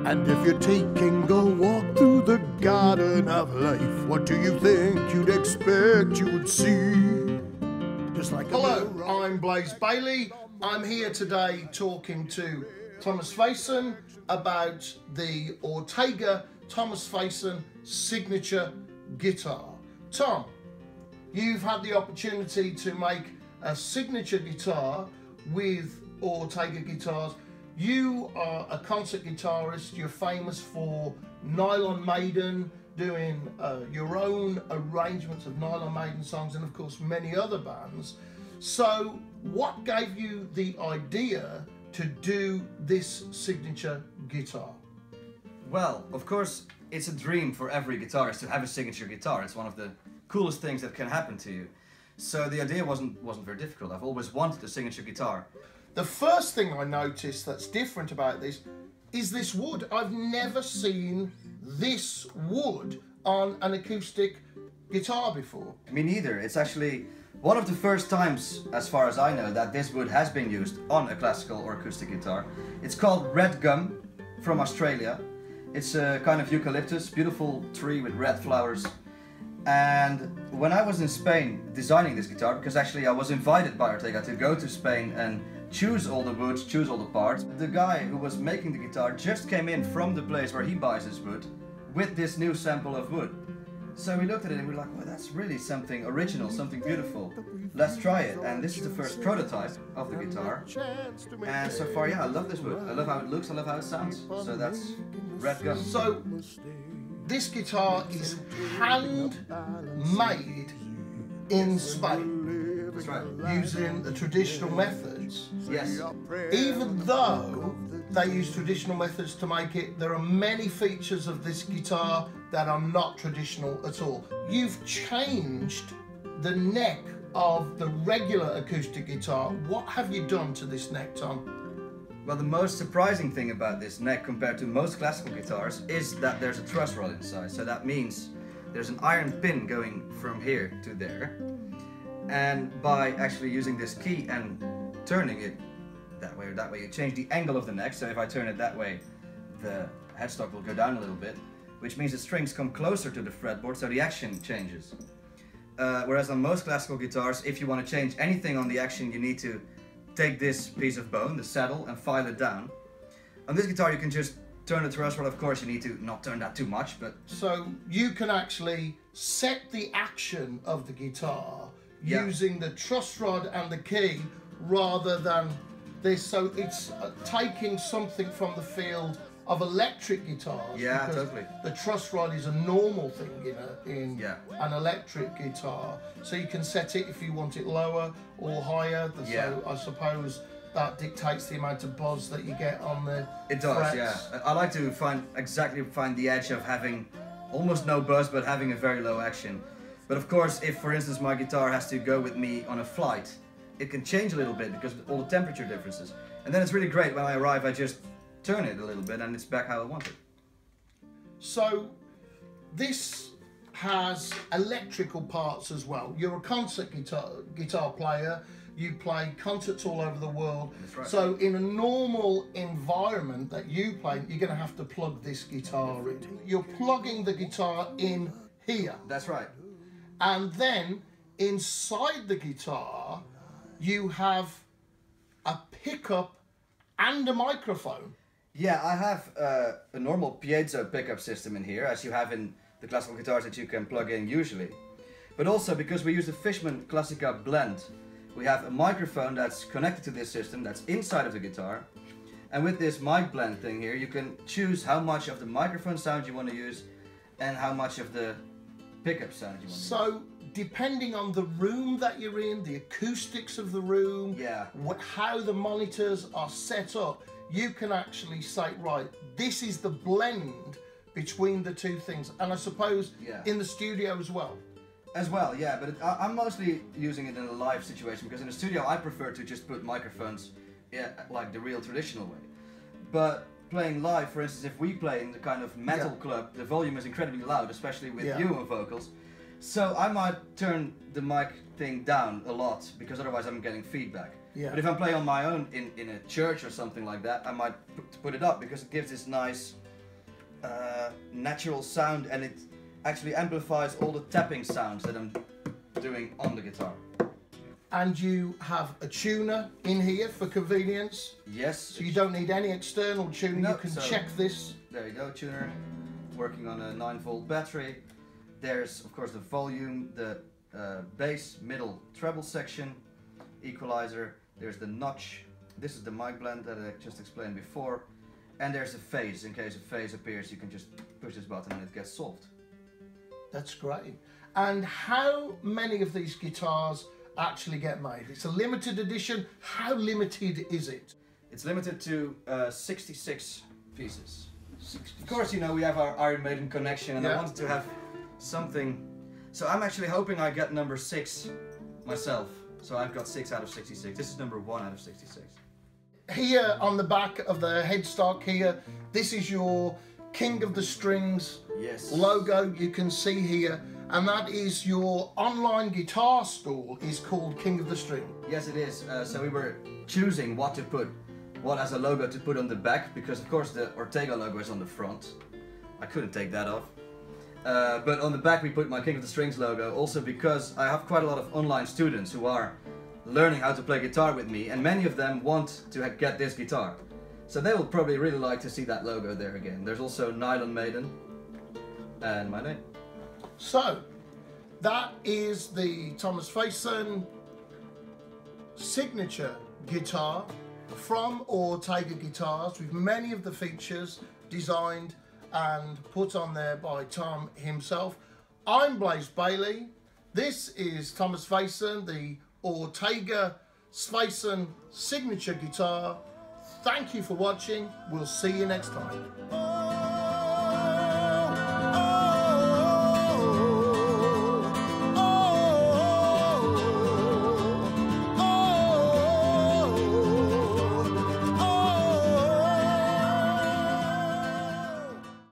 And if you're taking a walk through the garden of life, what do you think you'd expect you would see? Just like Hello, I'm Blaze Bayley. I'm here today talking to Thomas Zwijsen about the Ortega Thomas Zwijsen signature guitar. Tom, you've had the opportunity to make a signature guitar with Ortega guitars. You are a concert guitarist. You're famous for Iron Maiden, doing your own arrangements of Iron Maiden songs, and of course many other bands. So what gave you the idea to do this signature guitar? Well, of course, it's a dream for every guitarist to have a signature guitar. It's one of the coolest things that can happen to you. So the idea wasn't very difficult. I've always wanted a signature guitar. The first thing I noticed that's different about this is this wood. I've never seen this wood on an acoustic guitar before. Me neither. It's actually one of the first times, as far as I know, that this wood has been used on a classical or acoustic guitar. It's called red gum from Australia. It's a kind of eucalyptus, beautiful tree with red flowers. And when I was in Spain designing this guitar, because actually I was invited by Ortega to go to Spain and choose all the woods, choose all the parts, the guy who was making the guitar just came in from the place where he buys his wood with this new sample of wood. So we looked at it and we were like, well, that's really something original, something beautiful. Let's try it. And this is the first prototype of the guitar. And so far, yeah, I love this wood. I love how it looks, I love how it sounds. So that's red gum. So this guitar is handmade in Spain. That's right. Using the traditional methods. Yes. Even though they use traditional methods to make it, there are many features of this guitar that are not traditional at all. You've changed the neck of the regular acoustic guitar. What have you done to this neck, Tom? Well, the most surprising thing about this neck compared to most classical guitars is that there's a truss rod inside. So that means there's an iron pin going from here to there. And by actually using this key and turning it that way, you change the angle of the neck. So if I turn it that way, the headstock will go down a little bit, which means the strings come closer to the fretboard, so the action changes. Whereas on most classical guitars, if you want to change anything on the action, you need to take this piece of bone, the saddle, and file it down. On this guitar, you can just turn the truss rod. Of course, you need to not turn that too much, but... So you can actually set the action of the guitar using the truss rod and the key rather than this. So it's taking something from the field of electric guitars. Yeah, totally. The truss rod is a normal thing in an electric guitar. So you can set it if you want it lower or higher. So I suppose that dictates the amount of buzz that you get on the It does, frets. yeah. I like to find the edge of having almost no buzz but having a very low action. But of course, if for instance my guitar has to go with me on a flight, it can change a little bit because of all the temperature differences. And then it's really great when I arrive, I just turn it a little bit and it's back how I want it. So this has electrical parts as well. You're a concert guitar player. You play concerts all over the world. That's right. So in a normal environment that you play, you're going to have to plug this guitar in. You're plugging the guitar in here. That's right. And then inside the guitar, you have a pickup and a microphone. Yeah, I have a normal piezo pickup system in here, as you have in the classical guitars that you can plug in usually. But also, because we use the Fishman Clásica Blend, we have a microphone that's connected to this system that's inside of the guitar. And with this mic blend thing here, you can choose how much of the microphone sound you want to use and how much of the pickup sound you want to use. So, depending on the room that you're in, the acoustics of the room, how the monitors are set up, you can actually say, right, this is the blend between the two things. And I suppose in the studio as well. As well, yeah, but I'm mostly using it in a live situation because in the studio I prefer to just put microphones like the real traditional way. But playing live, for instance, if we play in the kind of metal club, the volume is incredibly loud, especially with you on vocals. So I might turn the mic thing down a lot because otherwise I'm getting feedback. Yeah. But if I'm playing on my own in a church or something like that, I might put it up because it gives this nice natural sound, and it actually amplifies all the tapping sounds that I'm doing on the guitar. And you have a tuner in here for convenience. Yes. So you don't need any external tuning. No, you can check this. There you go, tuner. Working on a 9-volt battery. There's of course the volume, the bass, middle, treble section, equalizer. There's the notch. This is the mic blend that I just explained before. And there's a phase. In case a phase appears, you can just push this button and it gets solved. That's great. And how many of these guitars actually get made? It's a limited edition. How limited is it? It's limited to 66 pieces. 66. Of course, you know, we have our Iron Maiden connection, and I wanted to have something. So I'm actually hoping I get number 6 myself. So I've got 6 out of 66. This is number 1 out of 66. Here on the back of the headstock here, this is your King of the Strings logo you can see here, and that is your online guitar store is called King of the String. Yes, it is. So we were choosing what as a logo to put on the back, because of course the Ortega logo is on the front. I couldn't take that off. But on the back we put my King of the Strings logo, also because I have quite a lot of online students who are learning how to play guitar with me, and many of them want to get this guitar. So they will probably really like to see that logo there again. There's also Iron Maiden and my name. So that is the Thomas Zwijsen signature guitar from Ortega Guitars, with many of the features designed and put on there by Tom himself. I'm Blaze Bayley. This is Thomas Zwijsen, the Ortega Zwijsen signature guitar. Thank you for watching. We'll see you next time.